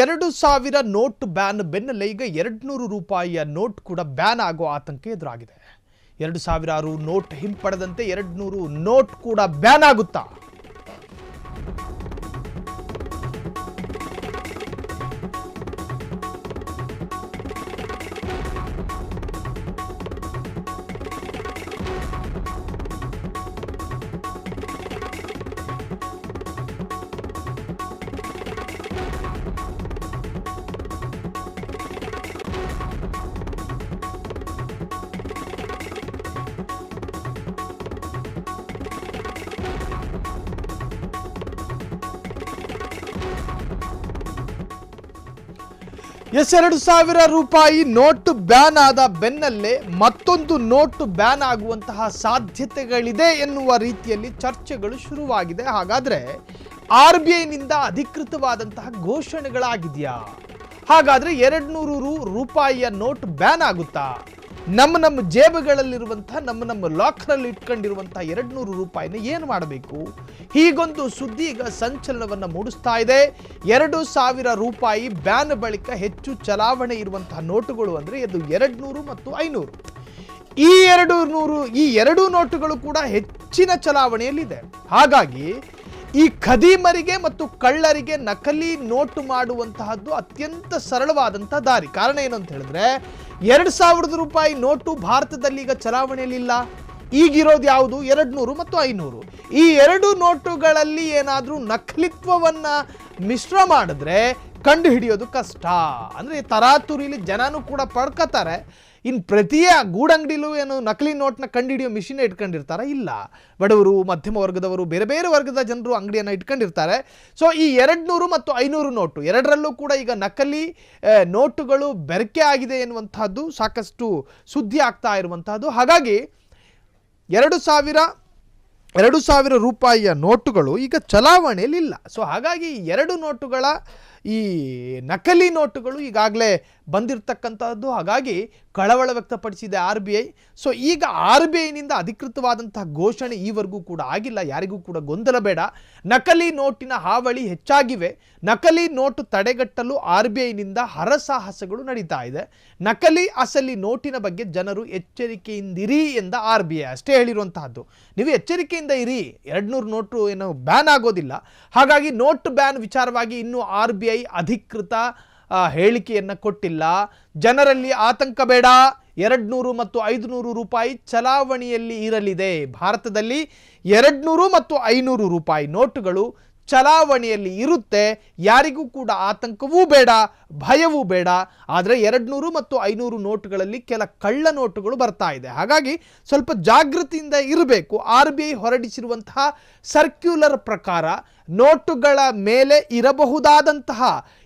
2000 note ban ಬೆನ್ನಲ್ಲೇ ಈಗ 200 ರೂಪಾಯಿಯ ನೋಟ್ ಕೂಡ ಬ್ಯಾನ್ ಆಗೋ ಆತಂಕ ಎದುರಾಗಿದೆ. 2000 ರು ನೋಟ್ ಹಿಂಪಡೆದಂತೆ 200 ನೋಟ್ ಕೂಡ ಬ್ಯಾನ್ ಆಗುತ್ತಾ? ಎಸ್ 2000 ರೂಪಾಯಿ ನೋಟ್ ಬ್ಯಾನ್ ಆದ ಬೆನ್ನಲ್ಲೇ ಮತ್ತೊಂದು ನೋಟ್ ಬ್ಯಾನ್ ಆಗುವಂತಹ ಸಾಧ್ಯತೆಗಳಿದೆ ಎನ್ನುವ ರೀತಿಯಲ್ಲಿ ಚರ್ಚೆಗಳು ಶುರುವಾಗಿದೆ. ಹಾಗಾದ್ರೆ RBI ನಿಂದ ಅಧಿಕೃತವಾದಂತಹ ಘೋಷಣೆಗಳಾಗಿದೆಯಾ? ಹಾಗಾದ್ರೆ 200 ರೂಪಾಯಿಯ ನೋಟ್ ಬ್ಯಾನ್ ಆಗುತ್ತಾ? ನಮ್ಮ ಜೇಬುಗಳಲ್ಲಿರುವಂತಹ ನಮ್ಮ ಲಾಕರಲ್ಲಿ ಇಟ್ಕೊಂಡಿರುವಂತಹ 200 ರೂಪಾಯಿನ ಏನು ಮಾಡಬೇಕು? ಹೀಗೊಂದು ಸುದ್ದಿ ಈಗ ಸಂಚಲನವನ್ನು ಮೂಡಿಸ್ತಾ ಇದೆ. 2000 ರೂಪಾಯಿ ಬ್ಯಾನ್ ಬಳಿಕ ಹೆಚ್ಚು ಚಲಾವಣೆ ಇರುವಂತಹ ನೋಟುಗಳು ಅಂದರೆ ಇದು 200 ಮತ್ತು 500. ಈ ಎರಡು ನೋಟುಗಳು ಕೂಡ ಹೆಚ್ಚಿನ ಚಲಾವಣೆಯಲ್ಲಿದೆ. ಹಾಗಾಗಿ ಈ ಖದೀಮರಿಗೆ ಮತ್ತು ಕಳ್ಳರಿಗೆ ನಕಲಿ ನೋಟು ಮಾಡುವಂತಹದ್ದು ಅತ್ಯಂತ ಸರಳವಾದಂತಹ ದಾರಿ. ಕಾರಣ ಏನು ಅಂತ ಹೇಳಿದ್ರೆ 2000 ರೂಪಾಯಿ ನೋಟು ಭಾರತದಲ್ಲಿ ಈಗ ಚಲಾವಣೆಯಲ್ಲಿಲ್ಲ. ಈಗಿರೋದು ಯಾವುದು? 200 ಮತ್ತು 500. ಈ ಎರಡು ನೋಟುಗಳಲ್ಲಿ ಏನಾದರೂ ನಕಲಿತ್ವವನ್ನ ಮಿಶ್ರ ಮಾಡಿದ್ರೆ ಕಂಡು ಹಿಡಿಯೋದು ಕಷ್ಟ. ಅಂದರೆ ತರಾತುರಿಲಿ ಜನನೂ ಕೂಡ ಪಡ್ಕೋತಾರೆ. ಇನ್ನು ಪ್ರತಿಯ ಗೂಡಂಗಡಿಲೂ ಏನು ನಕಲಿ ನೋಟ್ನ ಕಂಡುಹಿಡಿಯೋ ಮಿಷಿನ್ ಇಟ್ಕೊಂಡಿರ್ತಾರ? ಇಲ್ಲ. ಬಡವರು, ಮಧ್ಯಮ ವರ್ಗದವರು, ಬೇರೆ ಬೇರೆ ವರ್ಗದ ಜನರು ಅಂಗಡಿಯನ್ನು ಇಟ್ಕೊಂಡಿರ್ತಾರೆ. ಸೊ ಈ 200 ಮತ್ತು 500 ನೋಟು ಎರಡರಲ್ಲೂ ಕೂಡ ಈಗ ನಕಲಿ ನೋಟುಗಳು ಬೆರಕೆ ಆಗಿದೆ ಎನ್ನುವಂತಹದ್ದು ಸಾಕಷ್ಟು ಸುದ್ದಿ ಆಗ್ತಾ ಇರುವಂತಹದ್ದು. ಹಾಗಾಗಿ 2000 ರೂಪಾಯಿಯ ನೋಟುಗಳು ಈಗ ಚಲಾವಣೆಯಲ್ಲಿಲ್ಲ. ಸೊ ಹಾಗಾಗಿ ಎರಡು ನೋಟುಗಳ ಈ ನಕಲಿ ನೋಟುಗಳು ಈಗಾಗಲೇ ಬಂದಿರತಕ್ಕಂಥದ್ದು. ಹಾಗಾಗಿ ಕಳವಳ ವ್ಯಕ್ತಪಡಿಸಿದೆ RBI. ಸೊ ಈಗ RBIನಿಂದ ಅಧಿಕೃತವಾದಂತಹ ಘೋಷಣೆ ಈವರೆಗೂ ಕೂಡ ಆಗಿಲ್ಲ. ಯಾರಿಗೂ ಕೂಡ ಗೊಂದಲ ಬೇಡ. ನಕಲಿ ನೋಟಿನ ಹಾವಳಿ ಹೆಚ್ಚಾಗಿವೆ. ನಕಲಿ ನೋಟು ತಡೆಗಟ್ಟಲು RBIನಿಂದ ಹರಸಾಹಸಗಳು ನಡೀತಾ ಇದೆ. ನಕಲಿ ಅಸಲಿ ನೋಟಿನ ಬಗ್ಗೆ ಜನರು ಎಚ್ಚರಿಕೆಯಿಂದಿರಿ ಎಂದ RBI ಅಷ್ಟೇ ಹೇಳಿರುವಂತಹದ್ದು. ನೀವು ಎಚ್ಚರಿಕೆಯಿಂದ ಇರಿ. 200 ನೋಟು ಏನು ಬ್ಯಾನ್ ಆಗೋದಿಲ್ಲ. ಹಾಗಾಗಿ ನೋಟ್ ಬ್ಯಾನ್ ವಿಚಾರವಾಗಿ ಇನ್ನೂ RBI ಅಧಿಕೃತ ಹೇಳಿಕೆಯನ್ನು ಕೊಟ್ಟಿಲ್ಲ. ಜನರಲ್ಲಿ ಆತಂಕ ಬೇಡ. 200 ಮತ್ತು 500 ರೂಪಾಯಿ ಚಲಾವಣೆಯಲ್ಲಿ ಇರಲಿದೆ. ಭಾರತದಲ್ಲಿ 200 ಮತ್ತು 500 ರೂಪಾಯಿ ನೋಟುಗಳು ಚಲಾವಣೆಯಲ್ಲಿ ಇರುತ್ತೆ. ಯಾರಿಗೂ ಕೂಡ ಆತಂಕವೂ ಬೇಡ, ಭಯವೂ ಬೇಡ. ಆದರೆ 200 ಮತ್ತು 500 ನೋಟುಗಳಲ್ಲಿ ಕೆಲ ಕಳ್ಳ ನೋಟುಗಳು ಬರ್ತಾ ಇದೆ. ಹಾಗಾಗಿ ಸ್ವಲ್ಪ ಜಾಗೃತಿಯಿಂದ ಇರಬೇಕು. RBI ಹೊರಡಿಸಿರುವಂತಹ ಸರ್ಕ್ಯುಲರ್ ಪ್ರಕಾರ ನೋಟುಗಳ ಮೇಲೆ ಇರಬಹುದಾದಂತಹ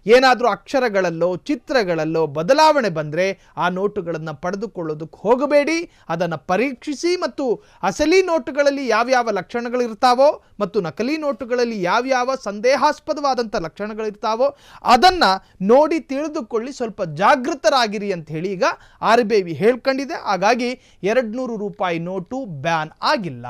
ಏನಾದರೂ ಅಕ್ಷರಗಳಲ್ಲೋ ಚಿತ್ರಗಳಲ್ಲೋ ಬದಲಾವಣೆ ಬಂದರೆ ಆ ನೋಟುಗಳನ್ನು ಪಡೆದುಕೊಳ್ಳೋದಕ್ಕೆ ಹೋಗಬೇಡಿ. ಅದನ್ನು ಪರೀಕ್ಷಿಸಿ ಮತ್ತು ಅಸಲಿ ನೋಟುಗಳಲ್ಲಿ ಯಾವ್ಯಾವ ಲಕ್ಷಣಗಳಿರ್ತಾವೋ ಮತ್ತು ನಕಲಿ ನೋಟುಗಳಲ್ಲಿ ಯಾವ್ಯಾವ ಸಂದೇಹಾಸ್ಪದವಾದಂಥ ಲಕ್ಷಣಗಳಿರ್ತಾವೋ ಅದನ್ನು ನೋಡಿ ತಿಳಿದುಕೊಳ್ಳಿ. ಸ್ವಲ್ಪ ಜಾಗೃತರಾಗಿರಿ ಅಂತ ಹೇಳಿ ಈಗ RBI ಹೇಳ್ಕೊಂಡಿದೆ. ಹಾಗಾಗಿ 200 ರೂಪಾಯಿ ನೋಟು ಬ್ಯಾನ್ ಆಗಿಲ್ಲ.